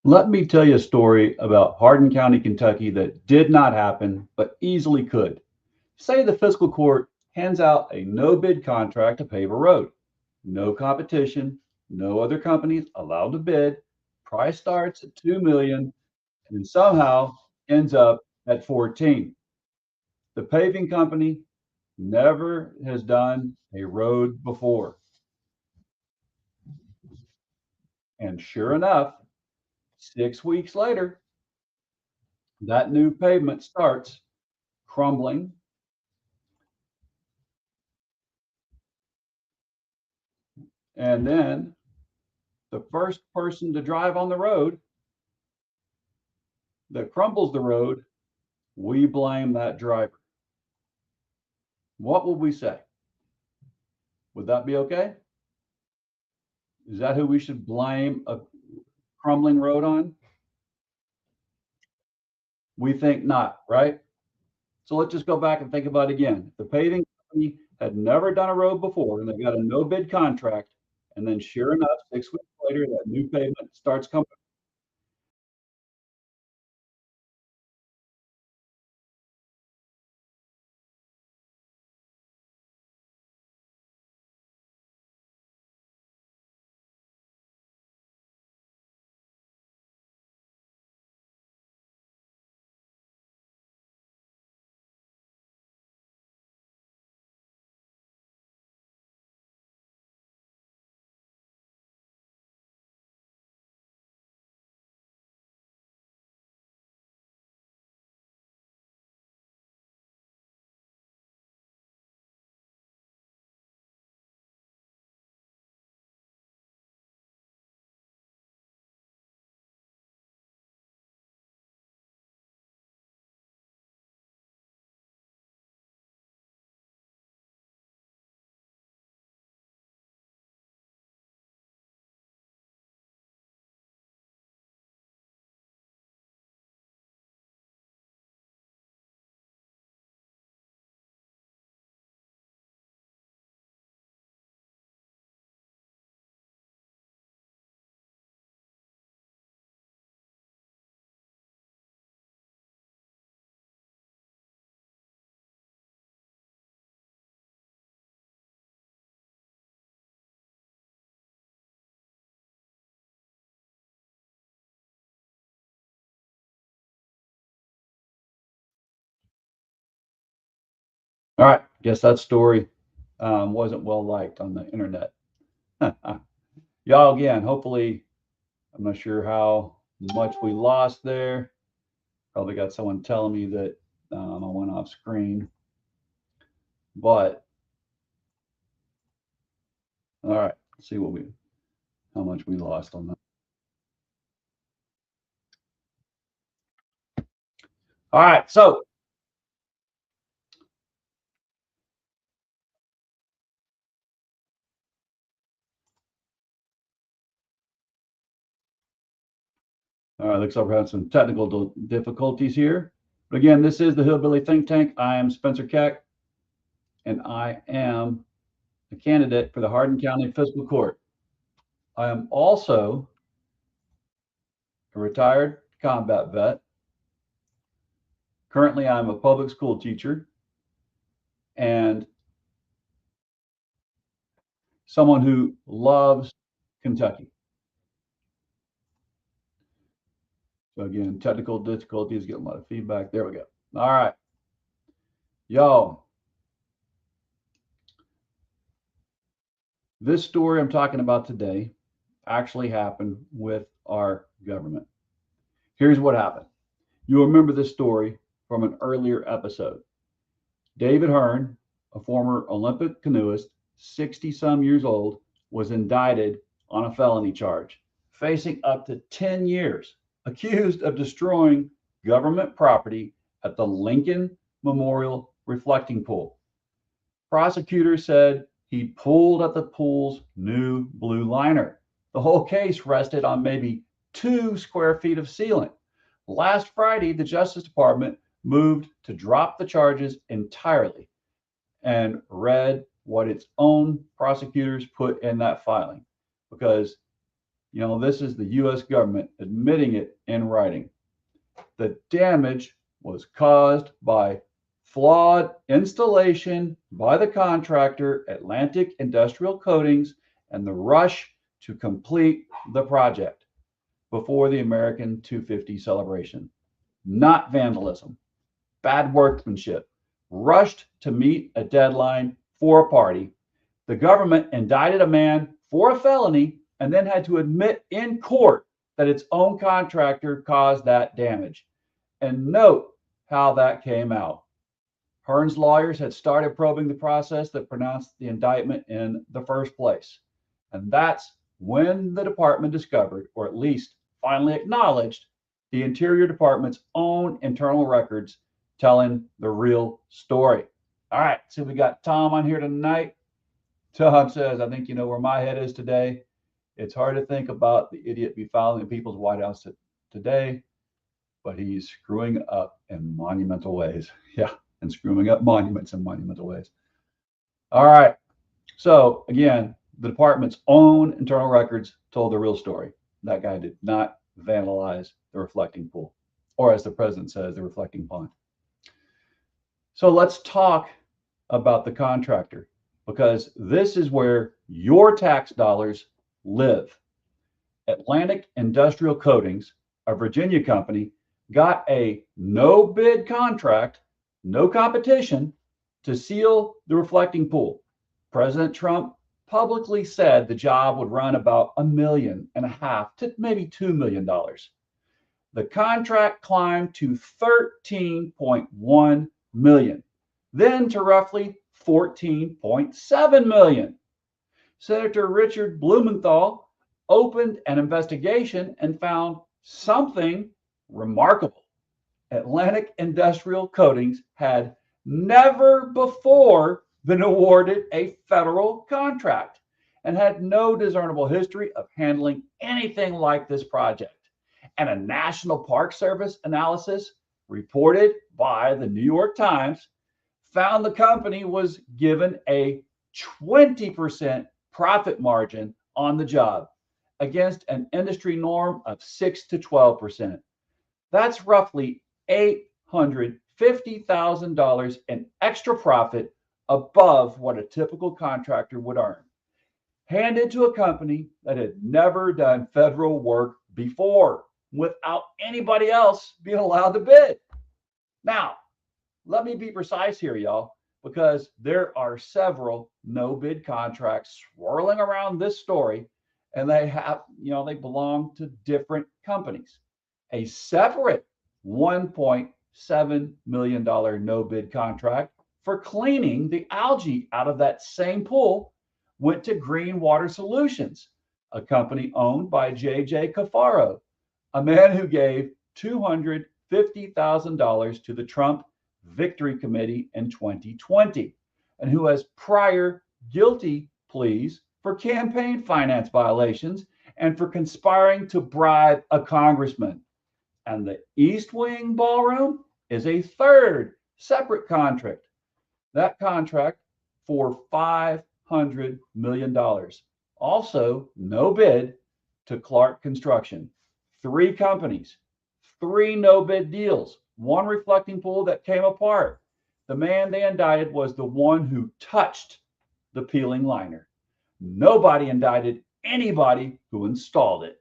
Let me tell you a story about Hardin County, Kentucky that did not happen, but easily could. Say the fiscal court hands out a no bid contract to pave a road. No competition, no other companies allowed to bid. Price starts at 2 million and somehow ends up at 14. The paving company never has done a road before. And sure enough, 6 weeks later, that new pavement starts crumbling. And then the first person to drive on the road that crumbles the road, we blame that driver. What would we say? Would that be okay? Is that who we should blame a crumbling road on? We think not, right? So let's just go back and think about it again. The paving company had never done a road before and they got a no bid contract. And then sure enough, 6 weeks later, that new pavement starts coming. All right, guess that story wasn't well liked on the internet. Y'all, again, hopefully, I'm not sure how much we lost there. Probably got someone telling me that I went off screen. But all right, let's see how much we lost on that. All right, so looks like we're having some technical difficulties here. But again, this is the Hillbilly Think Tank. I am Spencer Keck, and I am a candidate for the Hardin County Fiscal Court. I am also a retired combat vet. Currently, I'm a public school teacher and someone who loves Kentucky. So again, technical difficulties, get a lot of feedback. There we go. All right. Y'all, this story I'm talking about today actually happened with our government. Here's what happened. You'll remember this story from an earlier episode. David Hearn, a former Olympic canoeist, 60 some years old, was indicted on a felony charge, facing up to 10 years, accused of destroying government property at the Lincoln Memorial Reflecting Pool. Prosecutors said he pulled at the pool's new blue liner. The whole case rested on maybe 2 square feet of ceiling. Last Friday, the Justice Department moved to drop the charges entirely and read what its own prosecutors put in that filing because, this is the U.S. government admitting it in writing. The damage was caused by flawed installation by the contractor, Atlantic Industrial Coatings, and the rush to complete the project before the American 250 celebration. Not vandalism, bad workmanship, rushed to meet a deadline for a party. The government indicted a man for a felony and then had to admit in court that its own contractor caused that damage. And note how that came out. Hearn's lawyers had started probing the process that pronounced the indictment in the first place. And that's when the department discovered, or at least finally acknowledged, the Interior Department's own internal records telling the real story. All right, so we got Tom on here tonight. Tom says, I think you know where my head is today. It's hard to think about the idiot befouling the people's White House today, but he's screwing up in monumental ways. Yeah, and screwing up monuments in monumental ways. All right, so again, the department's own internal records told the real story. That guy did not vandalize the reflecting pool, or as the president says, the reflecting pond. So let's talk about the contractor, because this is where your tax dollars live. Atlantic Industrial Coatings, a Virginia company, got a no bid contract, no competition, to seal the reflecting pool. President Trump publicly said the job would run about $1.5 million to maybe $2 million. The contract climbed to $13.1 million, then to roughly $14.7 million. Senator Richard Blumenthal opened an investigation and found something remarkable. Atlantic Industrial Coatings had never before been awarded a federal contract and had no discernible history of handling anything like this project. And a National Park Service analysis reported by the New York Times found the company was given a 20% profit margin on the job against an industry norm of 6 to 12%. That's roughly $850,000 in extra profit above what a typical contractor would earn, handed to a company that had never done federal work before without anybody else being allowed to bid. Now, let me be precise here, y'all, because there are several no bid contracts swirling around this story, and they have, they belong to different companies. A separate $1.7 million no bid contract for cleaning the algae out of that same pool went to Green Water Solutions, a company owned by J.J. Cafaro, a man who gave $250,000 to the Trump Victory Committee in 2020, and who has prior guilty pleas for campaign finance violations and for conspiring to bribe a congressman. And the East Wing Ballroom is a third separate contract. That contract for $500 million. Also, no bid to Clark Construction. 3 companies, 3 no bid deals, 1 reflecting pool that came apart. The man they indicted was the one who touched the peeling liner. Nobody indicted anybody who installed it.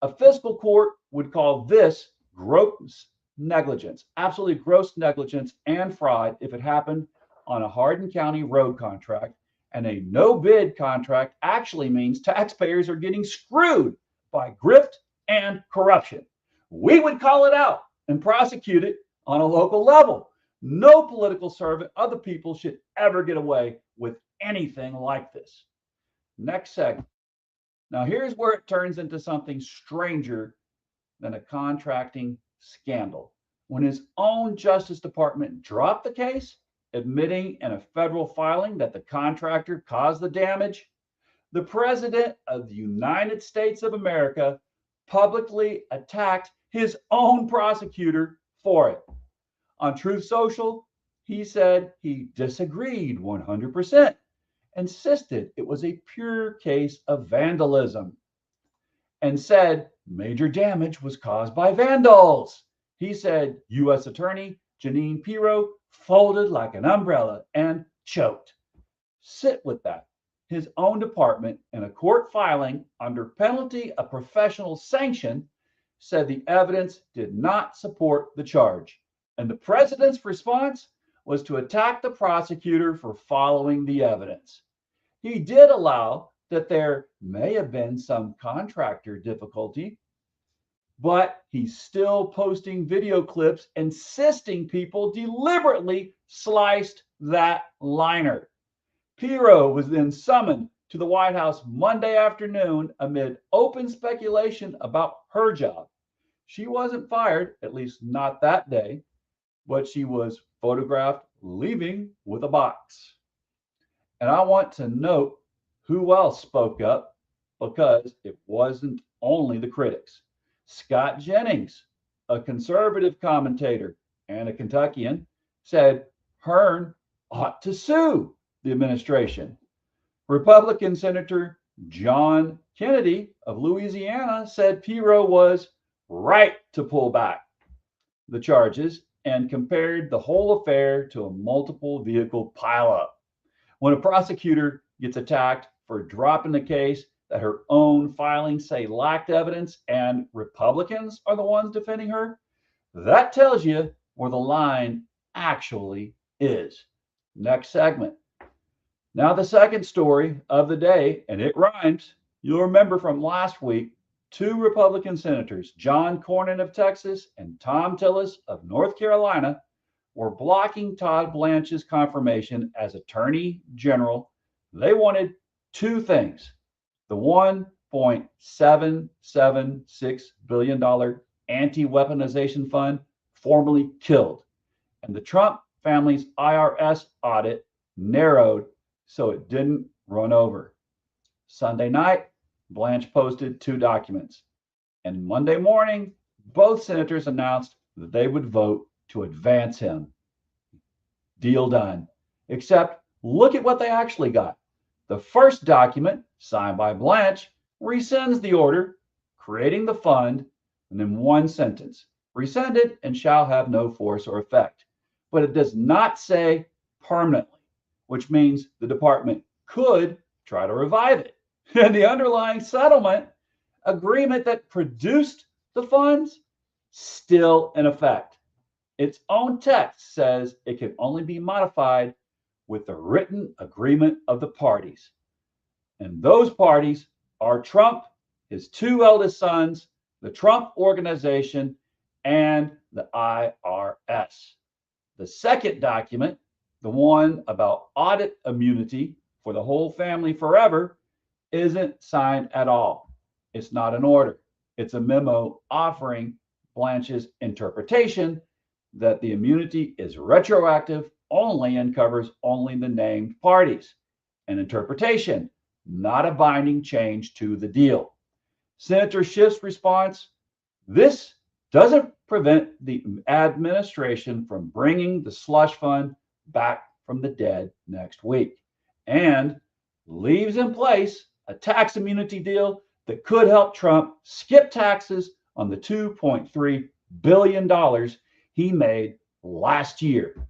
A fiscal court would call this gross negligence, absolutely gross negligence and fraud if it happened on a Hardin County road contract. And a no bid contract actually means taxpayers are getting screwed by grift and corruption. We would call it out and prosecuted on a local level. No political servant of the people should ever get away with anything like this. Next segment. Now, here's where it turns into something stranger than a contracting scandal. When his own Justice Department dropped the case, admitting in a federal filing that the contractor caused the damage, the President of the United States of America publicly attacked his own prosecutor for it. On Truth Social, he said he disagreed 100%, insisted it was a pure case of vandalism, and said major damage was caused by vandals. He said U.S. Attorney Jeanine Pirro folded like an umbrella and choked. Sit with that. His own department, in a court filing under penalty of professional sanction, said the evidence did not support the charge. And the president's response was to attack the prosecutor for following the evidence. He did allow that there may have been some contractor difficulty, but he's still posting video clips insisting people deliberately sliced that liner. Pirro was then summoned to the White House Monday afternoon amid open speculation about her job. She wasn't fired, at least not that day, but she was photographed leaving with a box. And I want to note who else spoke up, because it wasn't only the critics. Scott Jennings, a conservative commentator and a Kentuckian, said Hearn ought to sue the administration. Republican Senator John Kennedy of Louisiana said Pirro was right to pull back the charges and compared the whole affair to a multiple vehicle pileup. When a prosecutor gets attacked for dropping the case that her own filings say lacked evidence and Republicans are the ones defending her, that tells you where the line actually is. Next segment. Now, the second story of the day, and it rhymes. You'll remember from last week, two Republican senators, John Cornyn of Texas and Tom Tillis of North Carolina, were blocking Todd Blanche's confirmation as Attorney General. They wanted two things: the $1.776 billion anti-weaponization fund, formerly killed, and the Trump family's IRS audit narrowed so it didn't run over. Sunday night, Blanche posted two documents, and Monday morning, both senators announced that they would vote to advance him. Deal done. Except look at what they actually got. The first document, signed by Blanche, rescinds the order creating the fund, and then one sentence: rescinded and shall have no force or effect. But it does not say permanently, which means the department could try to revive it. And the underlying settlement agreement that produced the funds, still in effect. Its own text says it can only be modified with the written agreement of the parties. And those parties are Trump, his two eldest sons, the Trump Organization, and the IRS. The second document, the one about audit immunity for the whole family forever, isn't signed at all. It's not an order. It's a memo offering Blanche's interpretation that the immunity is retroactive only and covers only the named parties. An interpretation, not a binding change to the deal. Senator Schiff's response: this doesn't prevent the administration from bringing the slush fund back from the dead next week, and leaves in place a tax immunity deal that could help Trump skip taxes on the $2.3 billion he made last year.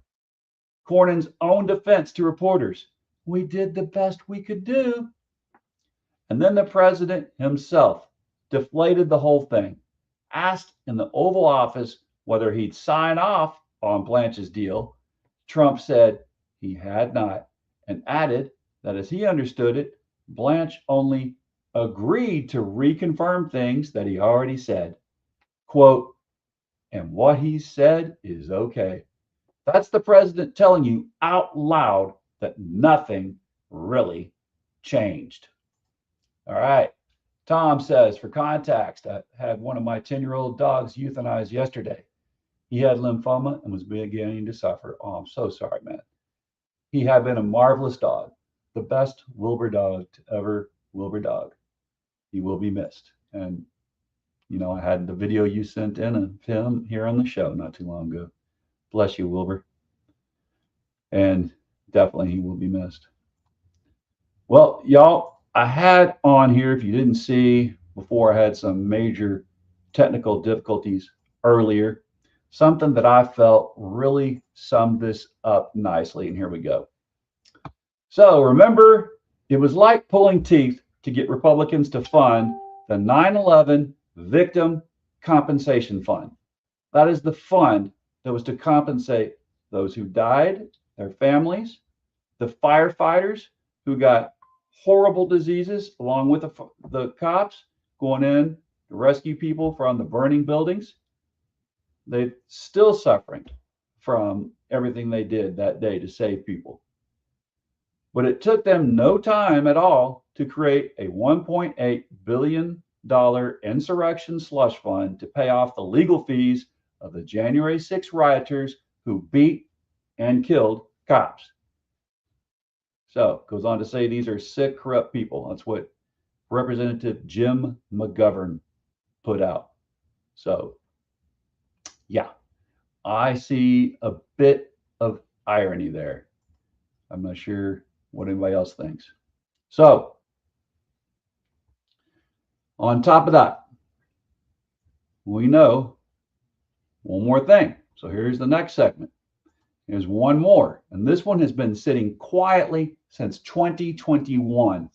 Cornyn's own defense to reporters: we did the best we could do. And then the president himself deflated the whole thing, asked in the Oval Office whether he'd sign off on Blanche's deal. Trump said he had not, and added that as he understood it, Blanche only agreed to reconfirm things that he already said. Quote, and what he said is okay. That's the president telling you out loud that nothing really changed. All right. Tom says, for context, I had one of my 10-year-old dogs euthanized yesterday. He had lymphoma and was beginning to suffer. Oh, I'm so sorry, man. He had been a marvelous dog, the best Wilbur dog to ever Wilbur dog. He will be missed. And, I had the video you sent in of him here on the show not too long ago. Bless you, Wilbur. And definitely he will be missed. Well, y'all, I had on here, if you didn't see before, I had some major technical difficulties earlier, something that I felt really summed this up nicely. And here we go. So remember, it was like pulling teeth to get Republicans to fund the 9/11 Victim Compensation Fund. That is the fund that was to compensate those who died, their families, the firefighters who got horrible diseases, along with the cops going in to rescue people from the burning buildings. They're still suffering from everything they did that day to save people. But it took them no time at all to create a $1.8 billion insurrection slush fund to pay off the legal fees of the January 6 rioters who beat and killed cops. So it goes on to say these are sick, corrupt people. That's what Representative Jim McGovern put out. So, yeah, I see a bit of irony there. I'm not sure what anybody else thinks. So, on top of that, we know one more thing. So here's the next segment. Here's one more, and this one has been sitting quietly since 2021.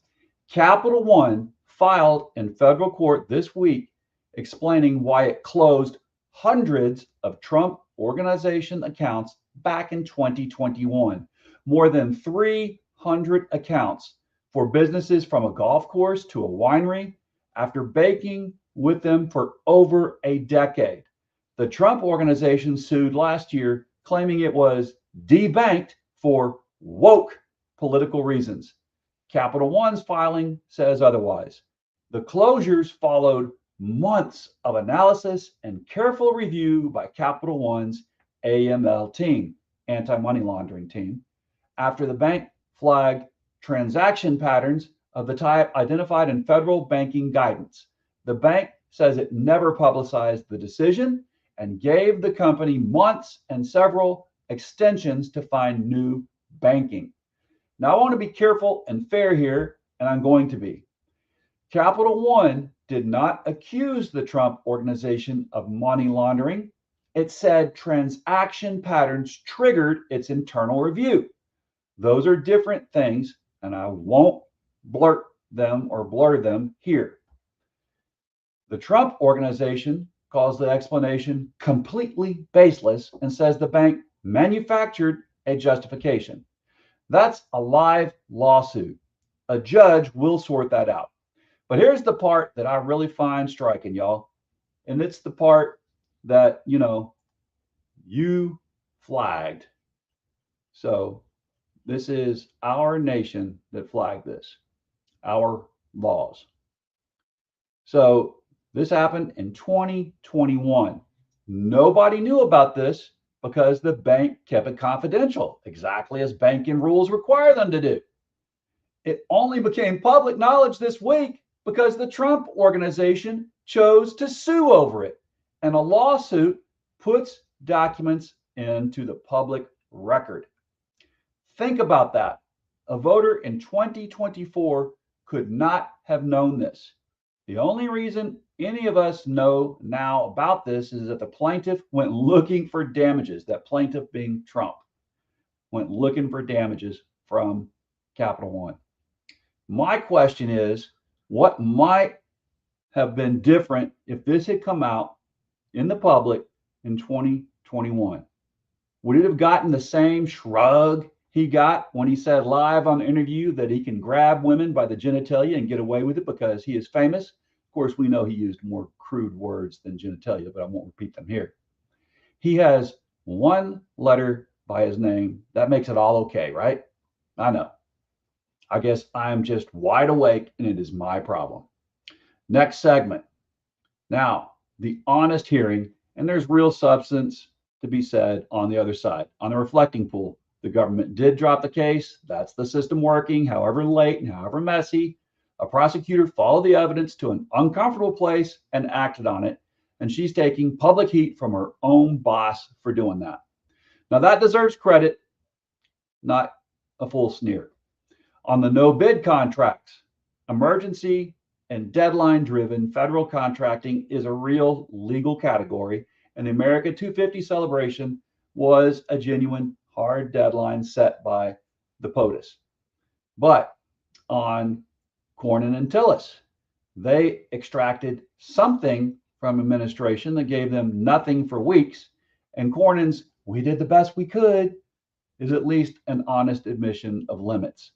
Capital One filed in federal court this week explaining why it closed hundreds of Trump Organization accounts back in 2021. More than 300 accounts for businesses from a golf course to a winery after banking with them for over a decade. The Trump Organization sued last year, claiming it was debanked for woke political reasons. Capital One's filing says otherwise. The closures followed months of analysis and careful review by Capital One's AML team, anti-money laundering team, after the bank flagged transaction patterns of the type identified in federal banking guidance. The bank says it never publicized the decision and gave the company months and several extensions to find new banking. Now, I want to be careful and fair here, and I'm going to be. Capital One did not accuse the Trump Organization of money laundering. It said transaction patterns triggered its internal review. Those are different things, and I won't blurt them or blur them here. The Trump Organization calls the explanation completely baseless and says the bank manufactured a justification. That's a live lawsuit. A judge will sort that out. But here's the part that I really find striking, y'all. And it's the part that, you flagged. So this is our nation that flagged this, our laws. So this happened in 2021. Nobody knew about this because the bank kept it confidential, exactly as banking rules require them to do. It only became public knowledge this week because the Trump Organization chose to sue over it. And a lawsuit puts documents into the public record. Think about that. A voter in 2024 could not have known this. The only reason any of us know now about this is that the plaintiff went looking for damages, that plaintiff being Trump, went looking for damages from Capital One. My question is, what might have been different if this had come out in the public in 2021? Would it have gotten the same shrug he got when he said live on the interview that he can grab women by the genitalia and get away with it because he is famous? Of course, we know he used more crude words than genitalia, but I won't repeat them here. He has one letter by his name. That makes it all okay, right? I know. I guess I'm just wide awake and it is my problem. Next segment. Now, the honest hearing, and there's real substance to be said on the other side. On the reflecting pool, the government did drop the case. That's the system working, however late and however messy. A prosecutor followed the evidence to an uncomfortable place and acted on it. And she's taking public heat from her own boss for doing that. Now, that deserves credit, not a full sneer. On the no bid contracts, emergency and deadline driven federal contracting is a real legal category, and the America 250 celebration was a genuine hard deadline set by the POTUS. But on Cornyn and Tillis, they extracted something from administration that gave them nothing for weeks, and Cornyn's "we did the best we could" is at least an honest admission of limits.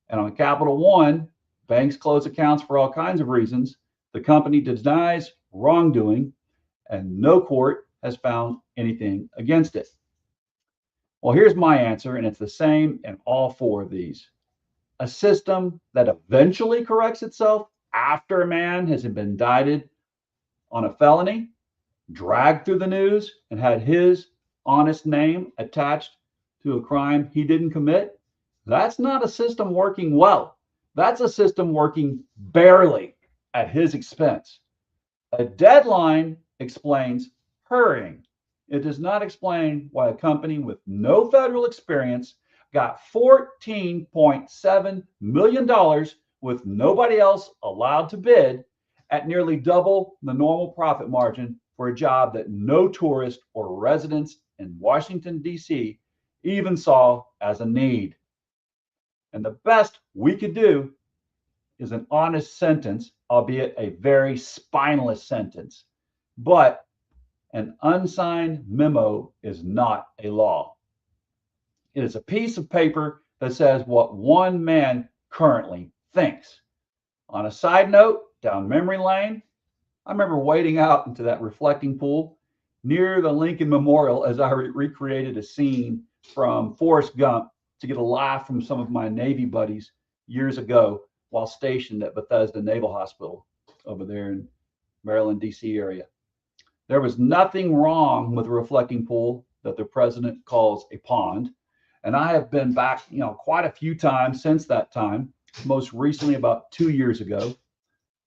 And on Capital One, banks close accounts for all kinds of reasons. The company denies wrongdoing, and no court has found anything against it. Well, here's my answer, and it's the same in all four of these. A system that eventually corrects itself after a man has been indicted on a felony, dragged through the news, and had his honest name attached to a crime he didn't commit. That's not a system working well. That's a system working barely at his expense. A deadline explains hurrying. It does not explain why a company with no federal experience got $14.7 million with nobody else allowed to bid at nearly double the normal profit margin for a job that no tourist or residents in Washington, D.C. even saw as a need. And the best we could do is an honest sentence, albeit a very spineless sentence. But an unsigned memo is not a law. It is a piece of paper that says what one man currently thinks. On a side note, down memory lane, I remember wading out into that reflecting pool near the Lincoln Memorial as I recreated a scene from Forrest Gump to get a laugh from some of my Navy buddies years ago while stationed at Bethesda Naval Hospital over there in Maryland, D.C. area. There was nothing wrong with the reflecting pool that the president calls a pond. And I have been back, quite a few times since that time, most recently about 2 years ago.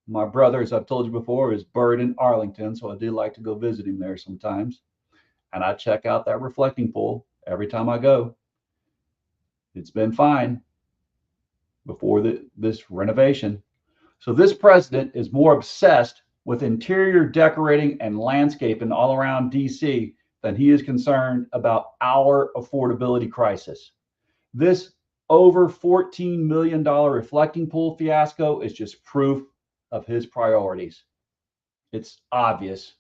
My brother, as I've told you before, is buried in Arlington, so I do like to go visit him there sometimes. And I check out that reflecting pool every time I go. It's been fine before this renovation. So this president is more obsessed with interior decorating and landscaping all around DC than he is concerned about our affordability crisis. This over $14 million reflecting pool fiasco is just proof of his priorities. It's obvious.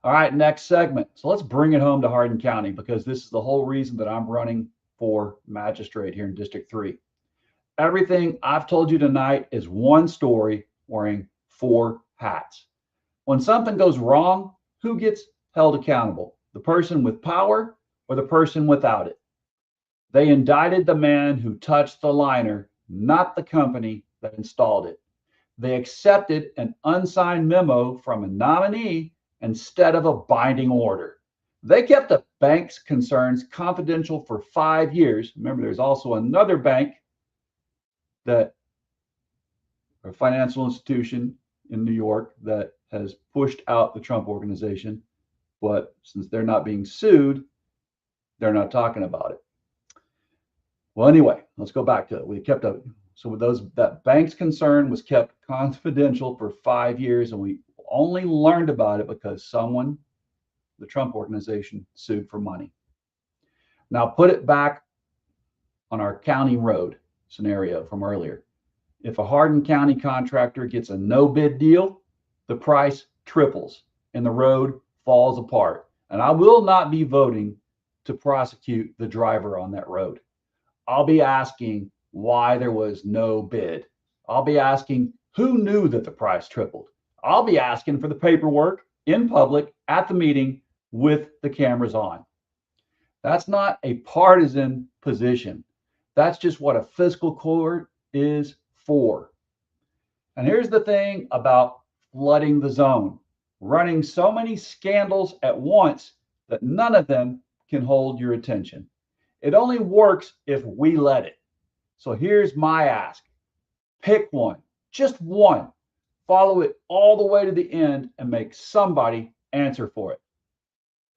All right, next segment. So let's bring it home to Hardin County, because this is the whole reason that I'm running for magistrate here in District 3. Everything I've told you tonight is one story wearing four hats. When something goes wrong, who gets held accountable? The person with power or the person without it? They indicted the man who touched the liner, not the company that installed it. They accepted an unsigned memo from a nominee instead of a binding order. They kept the bank's concerns confidential for 5 years. Remember, there's also another bank, that a financial institution in New York, that has pushed out the Trump organization. But since they're not being sued, they're not talking about it. Well, anyway, let's go back to it. We kept up. So with that bank's concern was kept confidential for 5 years, and we only learned about it because someone, the Trump organization, sued for money. Now put it back on our county road scenario from earlier. If a Hardin County contractor gets a no bid deal, the price triples and the road falls apart. And I will not be voting to prosecute the driver on that road. I'll be asking why there was no bid. I'll be asking who knew that the price tripled. I'll be asking for the paperwork in public at the meeting with the cameras on. That's not a partisan position. That's just what a fiscal court is for. And here's the thing about flooding the zone, running so many scandals at once that none of them can hold your attention. It only works if we let it. So here's my ask. Pick one, just one. Follow it all the way to the end and make somebody answer for it.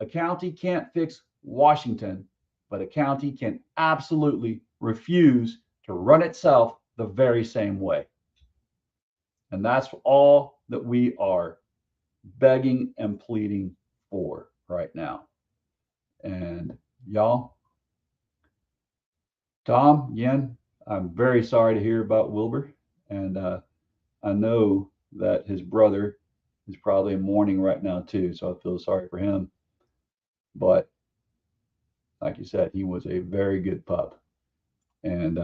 A county can't fix Washington, but a county can absolutely refuse to run itself the very same way. And that's all that we are begging and pleading for right now. And y'all, Tom, Yen, I'm very sorry to hear about Wilbur. And I know that his brother is probably in mourning right now too. So I feel sorry for him. But like you said, he was a very good pup. And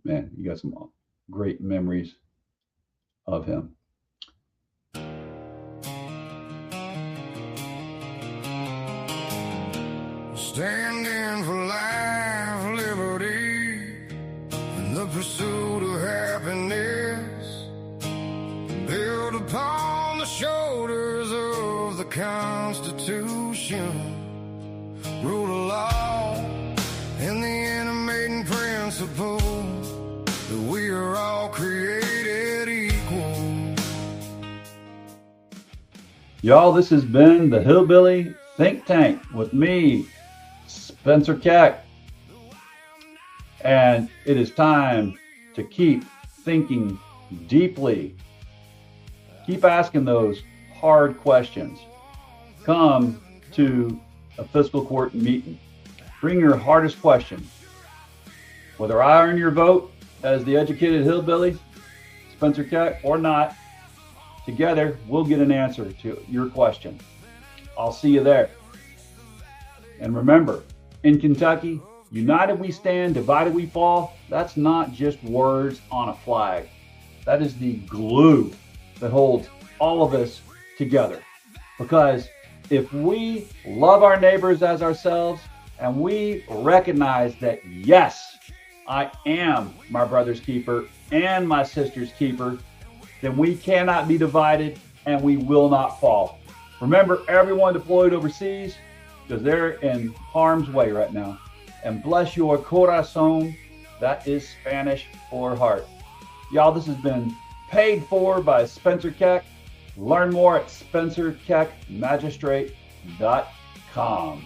man, you got some great memories of him. Standing for life, liberty, and the pursuit of happiness, built upon the shoulders of the Constitution, rule of law, and the animating principle that we are all created equal. Y'all, this has been the Hillbilly Think Tank with me, Spencer Keck. And it is time to keep thinking deeply. Keep asking those hard questions. Come to a fiscal court meeting. Bring your hardest question. Whether I earn your vote as the educated hillbilly, Spencer Keck, or not, together we'll get an answer to your question. I'll see you there. And remember, in Kentucky, united we stand, divided we fall. That's not just words on a flag. That is the glue that holds all of us together. Because if we love our neighbors as ourselves, and we recognize that, yes, I am my brother's keeper and my sister's keeper, then we cannot be divided and we will not fall. Remember everyone deployed overseas, because they're in harm's way right now. And bless your corazón. That is Spanish for heart. Y'all, this has been paid for by Spencer Keck. Learn more at spencerkeckmagistrate.com.